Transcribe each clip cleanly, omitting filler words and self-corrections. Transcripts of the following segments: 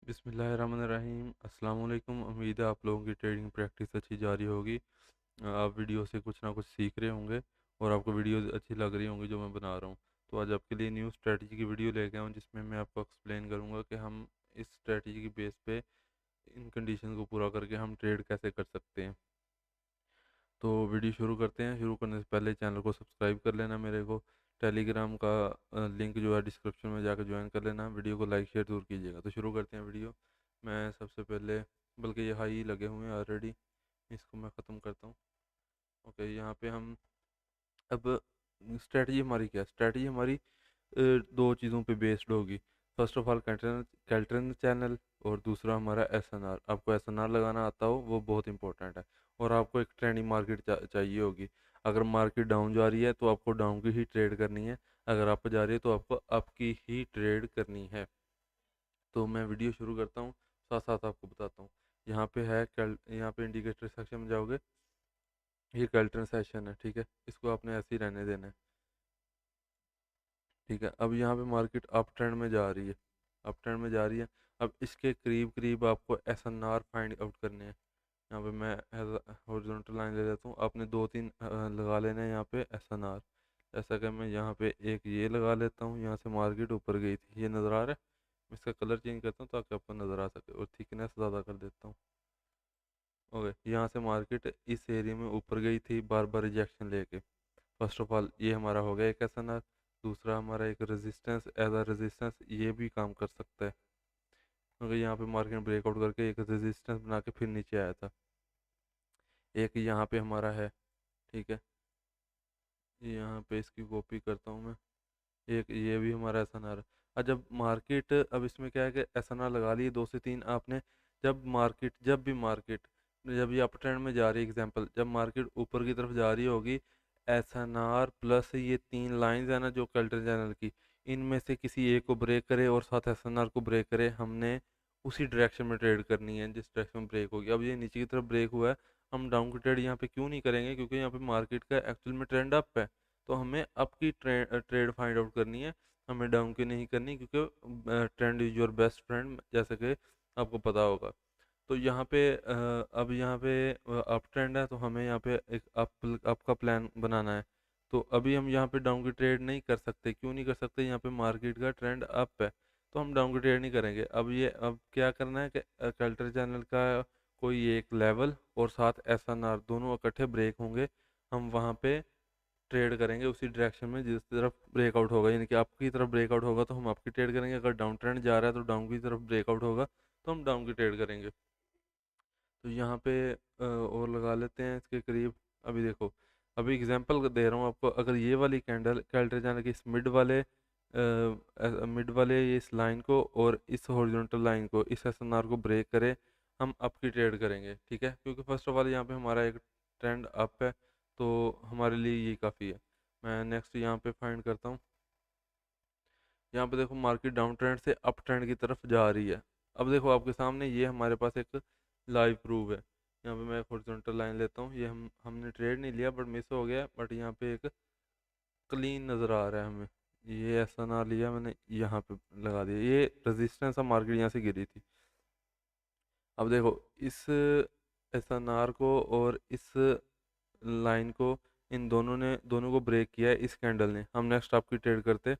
बिस्मिल्लाहिर्रहमानिर्रहीम। अस्सलाम वालेकुम। उम्मीद है आप लोगों की ट्रेडिंग प्रैक्टिस अच्छी जारी होगी। आप वीडियो से कुछ ना कुछ सीख रहे होंगे और आपको वीडियोस अच्छी लग रही होंगी जो मैं बना रहा हूँ। तो आज आपके लिए न्यू स्ट्रेटजी की वीडियो लेके आया हूँ जिसमें मैं आपको एक्सप्लेन करूँगा कि हम इस स्ट्रेटजी की बेस पे इन कंडीशन को पूरा करके हम ट्रेड कैसे कर सकते हैं। तो वीडियो शुरू करते हैं। शुरू करने से पहले चैनल को सब्सक्राइब कर लेना। मेरे को टेलीग्राम का लिंक जो है डिस्क्रिप्शन में जाकर ज्वाइन कर लेना। वीडियो को लाइक शेयर जरूर कीजिएगा। तो शुरू करते हैं वीडियो। मैं सबसे पहले, बल्कि ये हाई लगे हुए हैं ऑलरेडी, इसको मैं ख़त्म करता हूँ। ओके, यहाँ पे हम अब स्ट्रेटजी हमारी क्या है? स्ट्रेटजी हमारी दो चीज़ों पे बेस्ड होगी। फर्स्ट ऑफ ऑल कैल्ट्रन चैनल, और दूसरा हमारा एसएनआर। आपको एसएनआर लगाना आता हो वो बहुत इंपॉर्टेंट है। और आपको एक ट्रेंडिंग मार्केट चाहिए होगी। अगर मार्केट डाउन जा रही है तो आपको डाउन की ही ट्रेड करनी है, अगर अप जा रही है तो आपको अप की ही ट्रेड करनी है। तो मैं वीडियो शुरू करता हूँ, साथ साथ आपको बताता हूँ। यहाँ पे इंडिकेटर सेक्शन में जाओगे, ये कैल्ट्रन सेशन है, ठीक है। इसको आपने ऐसे ही रहने देना है, ठीक है। अब यहाँ पे मार्केट अप ट्रेंड में जा रही है, अप ट्रेंड में जा रही है। अब इसके करीब करीब आपको एसएनआर फाइंड आउट करने हैं। यहाँ पे मैं हॉरिजॉन्टल लाइन ले लेता हूँ। आपने दो तीन लगा लेना है यहाँ पे एसएनआर। ऐसा कि मैं यहाँ पे एक ये लगा लेता हूँ। यहाँ से मार्केट ऊपर गई थी, ये नज़र आ रहा है। मैं इसका कलर चेंज करता हूँ ताकि आपको नज़र आ सके, और थिकनेस ज़्यादा कर देता हूँ। ओके, यहाँ से मार्केट इस एरिया में ऊपर गई थी बार बार रिजेक्शन लेके। फर्स्ट ऑफ ऑल ये हमारा हो गया एक एसएनआर। दूसरा हमारा एक रेजिस्टेंस, एज अ रेजिस्टेंस ये भी काम कर सकता है, क्योंकि यहाँ पे मार्केट ब्रेकआउट करके एक रेजिस्टेंस बना के फिर नीचे आया था। एक यहाँ पे हमारा है, ठीक है। यहाँ पे इसकी कॉपी करता हूँ मैं। एक ये भी हमारा एसएनआर है। और जब मार्केट, अब इसमें क्या है कि एसएनआर लगा लिए दो से तीन आपने। जब ये अप ट्रेंड में जा रही है, एग्जांपल जब मार्केट ऊपर की तरफ जा रही होगी, एसएनआर प्लस ये तीन लाइंस है ना जो कल्टर चैनल की, इनमें से किसी एक को ब्रेक करे और साथ एसएनआर को ब्रेक करे, हमने उसी डायरेक्शन में ट्रेड करनी है जिस डायरेक्शन में ब्रेक होगी। अब ये नीचे की तरफ ब्रेक हुआ है, हम डाउन की ट्रेड यहाँ पे क्यों नहीं करेंगे? क्योंकि यहाँ पे मार्केट का एक्चुअल में ट्रेंड अप है। तो हमें अप की ट्रेड फाइंड आउट करनी है, हमें डाउन की नहीं करनी, क्योंकि trend is your best friend, जैसे कि आपको पता होगा। तो यहाँ पे अब यहाँ पे अप ट्रेंड है, तो हमें यहाँ पे एक अप का प्लान बनाना है। तो अभी हम यहाँ पे डाउन की ट्रेड नहीं कर सकते। क्यों नहीं कर सकते? यहाँ पे मार्केट का ट्रेंड अप है, तो हम डाउन की ट्रेड नहीं करेंगे। अब क्या करना है कि कल्टर चैनल का कोई एक लेवल और साथ एसएनआर दोनों इकट्ठे ब्रेक होंगे, हम वहाँ पे ट्रेड करेंगे उसी डायरेक्शन में जिस तरफ ब्रेकआउट होगा। यानी कि आपकी तरफ ब्रेकआउट होगा तो हम आपकी ट्रेड करेंगे, अगर डाउन ट्रेंड जा रहा है तो डाउन की तरफ ब्रेकआउट होगा तो हम डाउन की ट्रेड करेंगे। तो यहाँ पे और लगा लेते हैं इसके करीब। अभी देखो, अभी एग्जांपल दे रहा हूँ आपको। अगर ये वाली कैंडल कैल्टर जाने की इस मिड वाले इस लाइन को और इस हॉरिजॉन्टल लाइन को, इस एसएनआर को ब्रेक करे, हम अप की ट्रेड करेंगे, ठीक है। क्योंकि फर्स्ट ऑफ ऑल यहाँ पे हमारा एक ट्रेंड अप है, तो हमारे लिए ये काफ़ी है। मैं नेक्स्ट यहाँ पे फाइंड करता हूँ। यहाँ पे देखो मार्केट डाउन ट्रेंड से अप ट्रेंड की तरफ जा रही है। अब देखो आपके सामने ये हमारे पास एक लाइव प्रूफ है। यहाँ पे मैं एक हॉरिजॉन्टल लाइन लेता हूँ। ये हमने ट्रेड नहीं लिया बट मिस हो गया, बट यहाँ पे एक क्लीन नज़र आ रहा है हमें। ये ऐसा ना लिया मैंने, यहाँ पे लगा दिया। ये रेजिस्टेंस है, मार्केट यहाँ से गिरी थी। अब देखो इस एसएनआर को और इस लाइन को, इन दोनों को ब्रेक किया है इस कैंडल ने। हम नेक्स्ट आपकी ट्रेड करते,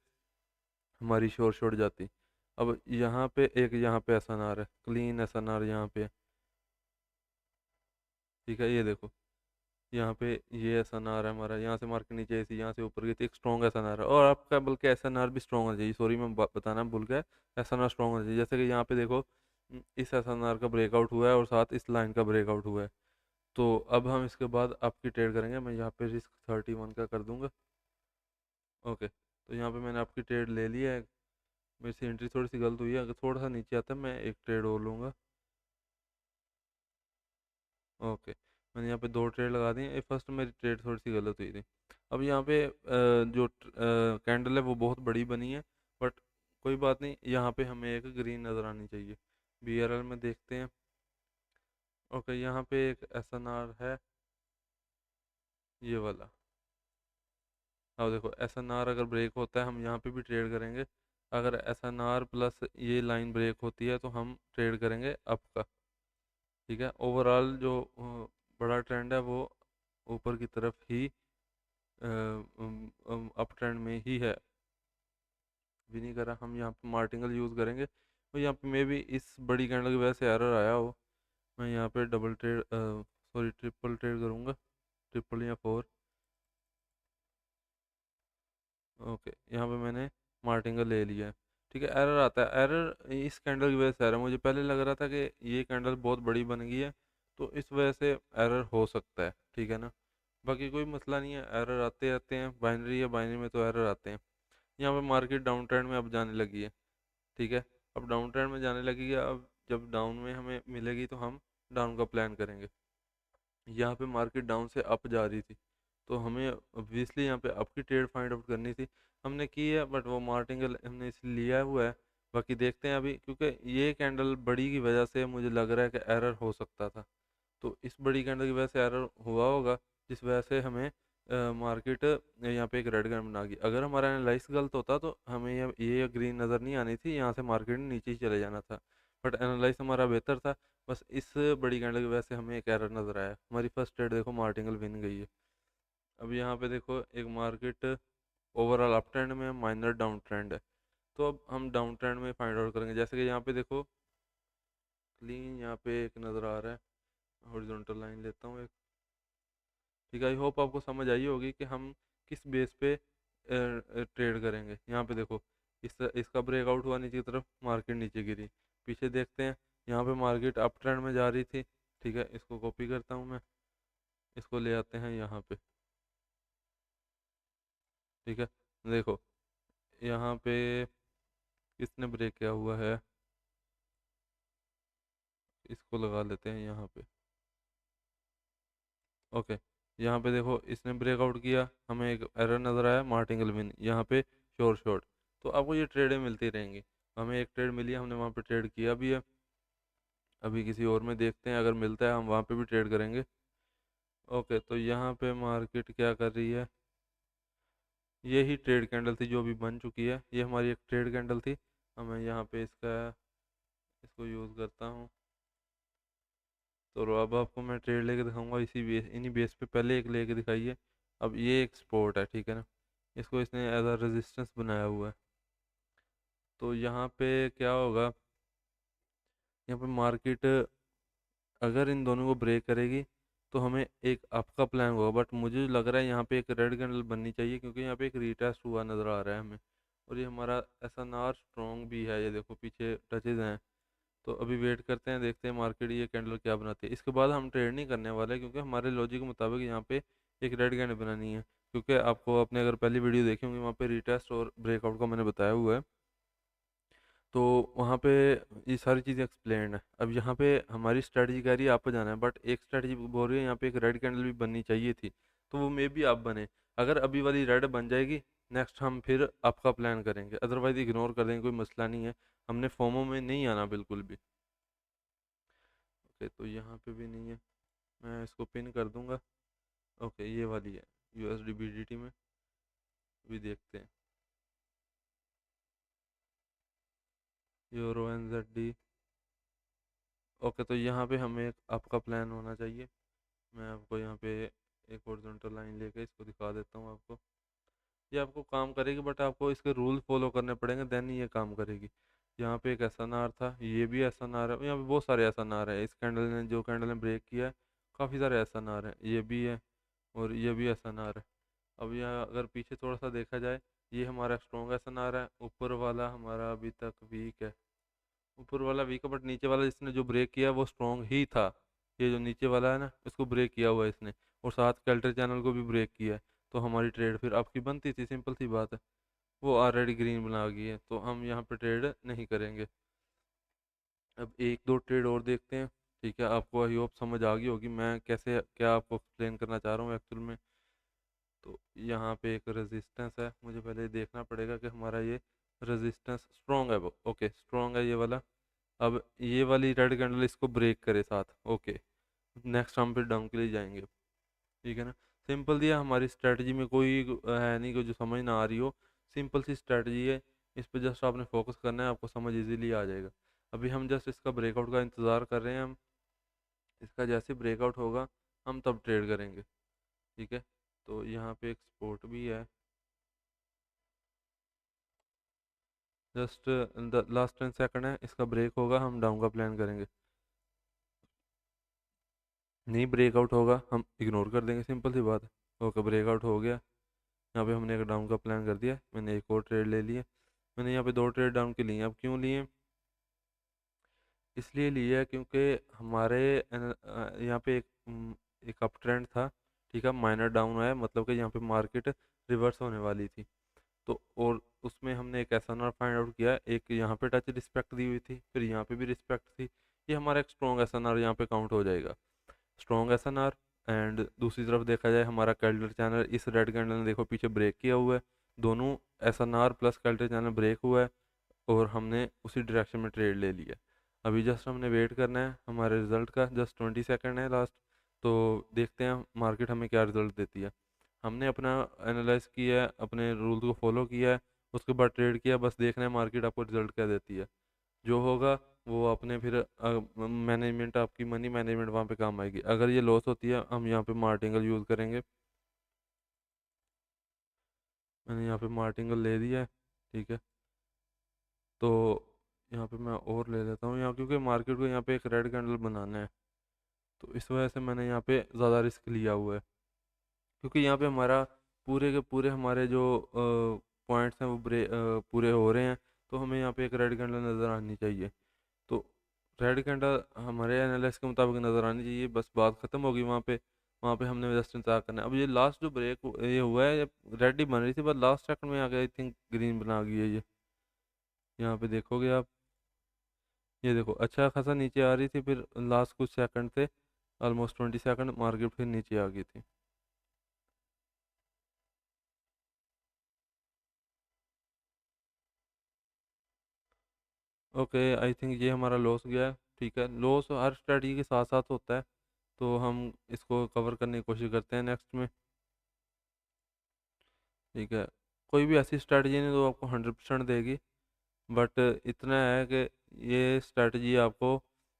हमारी शोर शॉर्ट जाती। अब यहाँ पे एक, यहाँ पे एसएनआर है, क्लीन एसएनआर यहाँ पे है, ठीक है। ये देखो यहाँ पे ये एसएनआर है हमारा। यहाँ से मार्केट नीचे आई थी, यहाँ से ऊपर गई थी, एक स्ट्रॉन्ग एसएनआर है। और आपका बल्कि एसएनआर भी स्ट्रॉन्ग होना चाहिए, सॉरी मैं बताना भूल गया। एसएनआर स्ट्रॉन्ग होना चाहिए। जैसे कि यहाँ पे देखो, इस एसएनआर का ब्रेकआउट हुआ है और साथ इस लाइन का ब्रेकआउट हुआ है। तो अब हम इसके बाद आपकी ट्रेड करेंगे। मैं यहाँ पे रिस्क 31 का कर दूंगा। ओके, तो यहाँ पे मैंने आपकी ट्रेड ले ली है। मेरी से एंट्री थोड़ी सी गलत हुई है, अगर थोड़ा सा नीचे आता है मैं एक ट्रेड और लूँगा। ओके, मैंने यहाँ पे दो ट्रेड लगा दी हैं। ये फर्स्ट मेरी ट्रेड थोड़ी सी गलत हुई थी। अब यहाँ पे जो कैंडल है वो बहुत बड़ी बनी है, बट कोई बात नहीं। यहाँ पे हमें एक ग्रीन नज़र आनी चाहिए। बीआरएल में देखते हैं। ओके, यहाँ पे एक एसएनआर है, ये वाला। अब देखो एसएनआर अगर ब्रेक होता है हम यहाँ पे भी ट्रेड करेंगे, अगर SNR प्लस ये लाइन ब्रेक होती है तो हम ट्रेड करेंगे अप का। ठीक है, ओवरऑल जो बड़ा ट्रेंड है वो ऊपर की तरफ ही अप ट्रेंड में ही है। भी नहीं करा, हम यहाँ पे मार्टिंगल यूज़ करेंगे। तो यहाँ पे मे भी इस बड़ी कैंडल की वजह से एरर आया हो। मैं यहाँ पे double trade, sorry triple trade करूँगा, ट्रिपल या फोर। ओके, यहाँ पे मैंने मार्टिंगल ले लिया है। ठीक है, एरर आता है, एरर इस कैंडल की वजह से आ रहा है। मुझे पहले लग रहा था कि ये कैंडल बहुत बड़ी बन गई है, तो इस वजह से एरर हो सकता है। ठीक है ना, बाकी कोई मसला नहीं है, एरर आते आते हैं, बाइनरी है, बाइनरी में तो एरर आते हैं। यहाँ पे मार्केट डाउन ट्रेंड में अब जाने लगी है। ठीक है, अब डाउन ट्रेंड में जाने लगी है। अब जब डाउन में हमें मिलेगी तो हम डाउन का प्लान करेंगे। यहाँ पे मार्केट डाउन से अप जा रही थी, तो हमें ऑब्वियसली यहाँ पे अप की ट्रेड फाइंड आउट करनी थी। हमने की है, बट वो मार्टिंगल हमने इसलिए लिया हुआ है। बाकी देखते हैं अभी, क्योंकि ये कैंडल बड़ी की वजह से मुझे लग रहा है कि एरर हो सकता था। तो इस बड़ी कैंडल की वजह से एरर हुआ होगा, जिस वजह से हमें मार्केट यहाँ पे एक रेड कैंडल बना गई। अगर हमारा एनालाइस गलत होता तो हमें ये ग्रीन नज़र नहीं आनी थी, यहाँ से मार्केट नीचे ही चले जाना था। बट एनालाइस हमारा बेहतर था, बस इस बड़ी कैंडल की वजह से हमें एक एरर नज़र आया। हमारी फर्स्ट ट्रेड देखो मार्टिंगल विन गई है। अब यहाँ पे देखो एक मार्केट ओवरऑल अप ट्रेंड में, माइनर डाउन ट्रेंड है। तो अब हम डाउन ट्रेंड में फाइंड आउट करेंगे। जैसे कि यहाँ पे देखो क्लीन यहाँ पे एक नज़र आ रहा है, हॉरिजॉन्टल लाइन लेता हूँ एक। ठीक है, आई होप आपको समझ आई होगी कि हम किस बेस पे ट्रेड करेंगे। यहाँ पे देखो इसका ब्रेकआउट हुआ नीचे की तरफ, मार्केट नीचे गिरी। पीछे देखते हैं, यहाँ पे मार्केट अप ट्रेंड में जा रही थी। ठीक है, इसको कॉपी करता हूँ मैं, इसको ले आते हैं यहाँ पे। ठीक है, देखो यहाँ पे किसने ब्रेक किया हुआ है, इसको लगा लेते हैं यहाँ पे। ओके, यहाँ पे देखो इसने ब्रेकआउट किया, हमें एक एरर नज़र आया, मार्टिंगल विन यहाँ पे श्योर शॉट। तो आपको ये ट्रेडें मिलती रहेंगी। हमें एक ट्रेड मिली है, हमने वहाँ पे ट्रेड किया भी है। अभी किसी और में देखते हैं, अगर मिलता है हम वहाँ पे भी ट्रेड करेंगे। ओके, तो यहाँ पे मार्केट क्या कर रही है, ये ही ट्रेड कैंडल थी जो अभी बन चुकी है। ये हमारी एक ट्रेड कैंडल थी। हमें यहाँ पे इसको यूज़ करता हूँ। तो अब आपको मैं ट्रेड लेके दिखाऊंगा, इसी बेस इन्हीं बेस पे पहले एक लेके दिखाई है। अब ये एक सपोर्ट है, ठीक है ना, इसको इसने एज अ रेजिस्टेंस बनाया हुआ है। तो यहाँ पे क्या होगा, यहाँ पे मार्केट अगर इन दोनों को ब्रेक करेगी तो हमें एक अप का प्लान होगा। बट मुझे लग रहा है यहाँ पे एक रेड कैंडल बननी चाहिए, क्योंकि यहाँ पे एक रीटेस्ट हुआ नज़र आ रहा है हमें। और ये हमारा SNR स्ट्रॉन्ग भी है, ये देखो पीछे टचेज हैं। तो अभी वेट करते हैं, देखते हैं मार्केट ये कैंडल क्या बनाती है। इसके बाद हम ट्रेड नहीं करने वाले, क्योंकि हमारे लॉजिक के मुताबिक यहाँ पे एक रेड कैंडल बनानी है। क्योंकि आपको आपने अगर पहली वीडियो देखी होंगी, वहाँ पे रिटेस्ट और ब्रेकआउट का मैंने बताया हुआ है। तो वहाँ पे ये सारी चीज़ें एक्सप्लेन है। अब यहाँ पे हमारी स्ट्रेटजी कह रही है आपको जाना है, बट एक स्ट्रेटजी बोल रही है यहाँ पे एक रेड कैंडल भी बननी चाहिए थी, तो वो मे बी आप बने। अगर अभी वाली रेड बन जाएगी, नेक्स्ट हम फिर आपका प्लान करेंगे, अदरवाइज इग्नोर कर देंगे, कोई मसला नहीं है। हमने फोमो में नहीं आना बिल्कुल भी। ओके, तो यहाँ पे भी नहीं है, मैं इसको पिन कर दूंगा। ओके, ये वाली है USD BDT में, भी देखते हैं। Euro NZD। ओके, तो यहाँ पे हमें एक आपका प्लान होना चाहिए। मैं आपको यहाँ पे एक हॉरिजॉन्टल लाइन लेके इसको दिखा देता हूँ आपको। ये आपको काम करेगी, बट आपको इसके रूल फॉलो करने पड़ेंगे, देन ये काम करेगी। यहाँ पे एक SNR था, ये भी SNR है, यहाँ पे बहुत सारे SNR है। इस कैंडल ने, जो कैंडल ने ब्रेक किया है, काफ़ी सारे SNR है, ये भी है और ये भी SNR है। अब यहाँ अगर पीछे थोड़ा सा देखा जाए, ये हमारा स्ट्रॉन्ग SNR है, ऊपर वाला हमारा अभी तक वीक है। ऊपर वाला वीक है, बट नीचे वाला जिसने जो ब्रेक किया वो स्ट्रॉन्ग ही था। ये जो नीचे वाला है ना, इसको ब्रेक किया हुआ है इसने, और साथ कैल्टर चैनल को भी ब्रेक किया है। तो हमारी ट्रेड फिर आपकी बनती थी, सिंपल सी बात है। वो ऑलरेडी ग्रीन बना गई है, तो हम यहाँ पे ट्रेड नहीं करेंगे। अब एक दो ट्रेड और देखते हैं। ठीक है, आपको आई होप समझ आ गई होगी मैं कैसे क्या आपको एक्सप्लेन करना चाह रहा हूँ एक्चुअल में। तो यहाँ पे एक रेजिस्टेंस है, मुझे पहले देखना पड़ेगा कि हमारा ये रेजिस्टेंस स्ट्रॉन्ग है वो। ओके, स्ट्रॉन्ग है ये वाला। अब ये वाली रेड कैंडल इसको ब्रेक करे साथ, ओके, नेक्स्ट हम फिर डाउन के लिए जाएंगे। ठीक है ना, सिंपल दिया, हमारी स्ट्रेटजी में कोई है नहीं को जो समझ ना आ रही हो। सिंपल सी स्ट्रेटजी है, इस पे जस्ट आपने फोकस करना है, आपको समझ इजीली आ जाएगा। अभी हम जस्ट इसका ब्रेकआउट का इंतज़ार कर रहे हैं। हम इसका जैसे ब्रेकआउट होगा हम तब ट्रेड करेंगे। ठीक है, तो यहाँ पे एक सपोर्ट भी है। जस्ट लास्ट 10 सेकंड है, इसका ब्रेक होगा हम डाउन का प्लान करेंगे। नहीं ब्रेकआउट होगा हम इग्नोर कर देंगे, सिंपल सी बात है। ओके, ब्रेकआउट हो गया। यहाँ पे हमने एक डाउन का प्लान कर दिया, मैंने एक और ट्रेड ले लिया। मैंने यहाँ पे 2 ट्रेड डाउन के लिए। अब क्यों लिए? इसलिए लिया क्योंकि हमारे यहाँ पे एक अप ट्रेंड था। ठीक है, माइनर डाउन आया, मतलब कि यहाँ पे मार्केट रिवर्स होने वाली थी। तो और उसमें हमने एक ऐसा ना फाइंड आउट किया, एक यहाँ पे टच रिस्पेक्ट दी हुई थी, फिर यहाँ पे भी रिस्पेक्ट थी। ये हमारा एक स्ट्रॉन्ग एसएनआर यहाँ पे काउंट हो जाएगा, स्ट्रॉन्ग एसएनआर। एंड दूसरी तरफ देखा जाए हमारा कैल्डर चैनल, इस रेड कैंडल ने देखो पीछे ब्रेक किया हुआ है। दोनों एसएनआर प्लस कैल्डर चैनल ब्रेक हुआ है और हमने उसी डायरेक्शन में ट्रेड ले लिया। अभी जस्ट हमने वेट करना है हमारे रिजल्ट का, जस्ट 20 सेकंड है लास्ट। तो देखते हैं मार्केट हमें क्या रिजल्ट देती है। हमने अपना एनालाइज किया है, अपने रूल को फॉलो किया है, उसके बाद ट्रेड किया, बस देखना है मार्केट आपको रिजल्ट क्या देती है। जो होगा वो अपने फिर मैनेजमेंट, आपकी मनी मैनेजमेंट वहाँ पे काम आएगी। अगर ये लॉस होती है हम यहाँ पे मार्टिंगल यूज़ करेंगे। मैंने यहाँ पे मार्टिंगल ले दिया है। ठीक है, तो यहाँ पे मैं और ले लेता हूँ यहाँ, क्योंकि मार्केट को यहाँ पे एक रेड कैंडल बनाना है। तो इस वजह से मैंने यहाँ पे ज़्यादा रिस्क लिया हुआ है, क्योंकि यहाँ पे हमारा पूरे के पूरे हमारे जो पॉइंट्स हैं वो पूरे हो रहे हैं। तो हमें यहाँ पे एक रेड कैंडल नज़र आनी चाहिए। तो रेड कैंडल हमारे एनालिसिस के मुताबिक नज़र आनी चाहिए, बस बात ख़त्म होगी वहाँ पे। वहाँ पे हमने जस्ट इंतजार करना है। अब ये लास्ट जो ब्रेक ये हुआ है, ये रेड ही बन रही थी, बस लास्ट सेकंड में आके आई थिंक ग्रीन बना गई है ये। यहाँ पे देखोगे आप, ये देखो अच्छा खासा नीचे आ रही थी, फिर लास्ट कुछ सेकंड थे, ऑलमोस्ट 20 सेकंड, मार्केट फिर नीचे आ गई थी। ओके, आई थिंक ये हमारा लॉस गया है। ठीक है, लॉस हर स्ट्रेटजी के साथ साथ होता है, तो हम इसको कवर करने की कोशिश करते हैं नेक्स्ट में। ठीक है, कोई भी ऐसी स्ट्रेटजी नहीं तो आपको 100% देगी, बट इतना है कि ये स्ट्रेटजी आपको,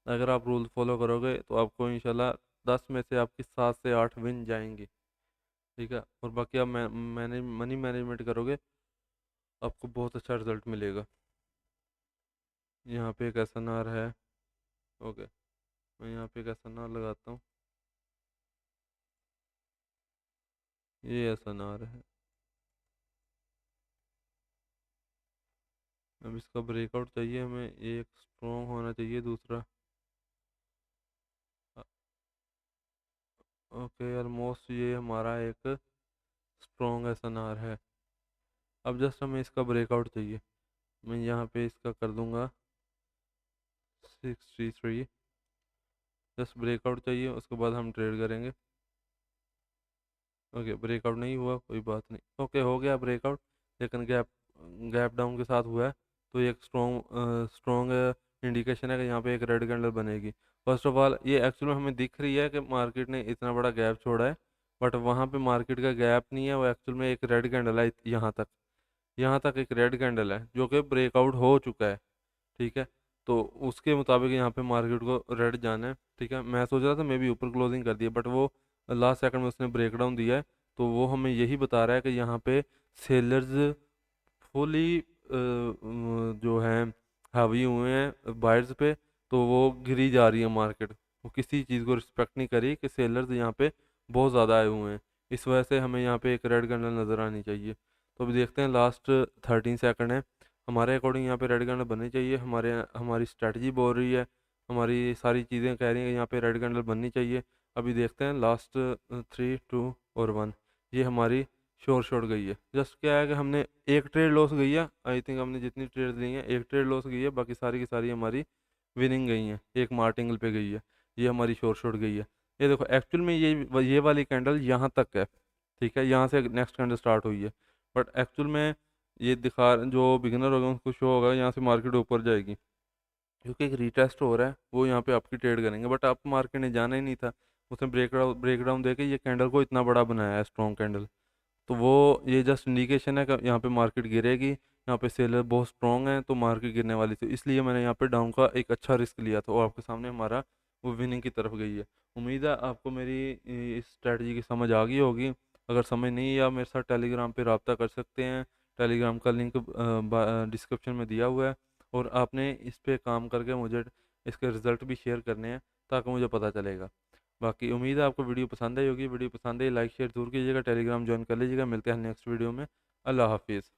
अगर आप रूल फॉलो करोगे तो आपको इंशाल्लाह 10 में से आपकी 7 से 8 विन जाएंगी। ठीक है, और बाकी आप मनी मैनेजमेंट करोगे, आपको बहुत अच्छा रिजल्ट मिलेगा। यहाँ पे एक एसएनआर है। ओके, मैं यहाँ पे एक एसएनआर लगाता हूँ, ये एसएनआर है। अब इसका ब्रेकआउट चाहिए हमें, एक स्ट्रॉन्ग होना चाहिए दूसरा। ओके, ऑलमोस्ट ये हमारा एक स्ट्रॉन्ग एसएनआर है। अब जस्ट हमें इसका ब्रेकआउट चाहिए। मैं यहाँ पे इसका कर दूंगा 63। जस्ट ब्रेकआउट चाहिए, उसके बाद हम ट्रेड करेंगे। ओके, ब्रेकआउट नहीं हुआ, कोई बात नहीं। ओके, हो गया ब्रेकआउट, लेकिन गैप गैप डाउन के साथ हुआ है। तो ये एक स्ट्रॉन्ग इंडिकेशन है कि यहाँ पे एक रेड कैंडल बनेगी। फर्स्ट ऑफ ऑल ये एक्चुअली हमें दिख रही है कि मार्केट ने इतना बड़ा गैप छोड़ा है, बट वहाँ पे मार्केट का गैप नहीं है, वो एक्चुअल में एक रेड कैंडल है। यहाँ तक एक रेड कैंडल है जो कि ब्रेकआउट हो चुका है। ठीक है, तो उसके मुताबिक यहाँ पे मार्केट को रेड जाना है। ठीक है, मैं सोच रहा था मैं भी ऊपर क्लोजिंग कर दिया, बट वो लास्ट सेकंड में उसने ब्रेक डाउन दिया है। तो वो हमें यही बता रहा है कि यहाँ पे सेलर्स फुली जो हैं हावी हुए हैं बायर्स पे। तो वो गिरी जा रही है मार्केट, वो किसी चीज़ को रिस्पेक्ट नहीं करी कि सेलर्स यहाँ पे बहुत ज़्यादा आए हुए हैं। इस वजह से हमें यहाँ पे एक रेड कैंडल नज़र आनी चाहिए। तो अभी देखते हैं, लास्ट 13 सेकंड है। हमारे अकॉर्डिंग यहाँ पे रेड कैंडल बननी चाहिए, हमारी स्ट्रैटेजी बोल रही है, हमारी सारी चीज़ें कह रही हैं कि यहाँ पे रेड कैंडल बननी चाहिए। अभी देखते हैं, लास्ट 3 2 और 1, ये हमारी श्योर शॉट गई है। जस्ट क्या है कि हमने एक ट्रेड लॉस गई है, आई थिंक हमने जितनी ट्रेड ली हैं एक ट्रेड लॉस गई है, बाकी सारी की सारी हमारी विनिंग गई हैं, एक मार्टिंगल पे गई है। ये हमारी श्योर शॉट गई है। ये देखो एक्चुअल में ये वाली कैंडल यहाँ तक है। ठीक है, यहाँ से नेक्स्ट कैंडल स्टार्ट हुई है, बट एक्चुअल में ये दिखा, जो बिगिनर होगा उनको शो होगा यहाँ से मार्केट ऊपर जाएगी, क्योंकि एक रीटेस्ट हो रहा है, वो यहाँ पे आपकी ट्रेड करेंगे, बट आप मार्केट ने जाना ही नहीं था। उसने ब्रेकडाउन दे के ये कैंडल को इतना बड़ा बनाया है, स्ट्रॉन्ग कैंडल। तो वो ये जस्ट इंडिकेशन है कि यहाँ पे मार्केट गिरेगी, यहाँ पे सेलर बहुत स्ट्रॉन्ग है तो मार्केट गिरने वाली थी, इसलिए मैंने यहाँ पे डाउन का एक अच्छा रिस्क लिया था और आपके सामने हमारा वो विनिंग की तरफ गई है। उम्मीद है आपको मेरी इस स्ट्रेटजी की समझ आ गई होगी। अगर समझ नहीं है, आप मेरे साथ टेलीग्राम पे रब्ता कर सकते हैं। टेलीग्राम का लिंक डिस्क्रिप्शन में दिया हुआ है, और आपने इस पे काम करके मुझे इसके रिज़ल्ट भी शेयर करने हैं ताकि मुझे पता चलेगा। बाकी उम्मीद है आपको वीडियो पसंद आई होगी। वीडियो पसंद आई लाइक शेयर जरूर कीजिएगा, टेलीग्राम ज्वाइन कर लीजिएगा। मिलते हैं नेक्स्ट वीडियो में। अल्लाह हाफिज़।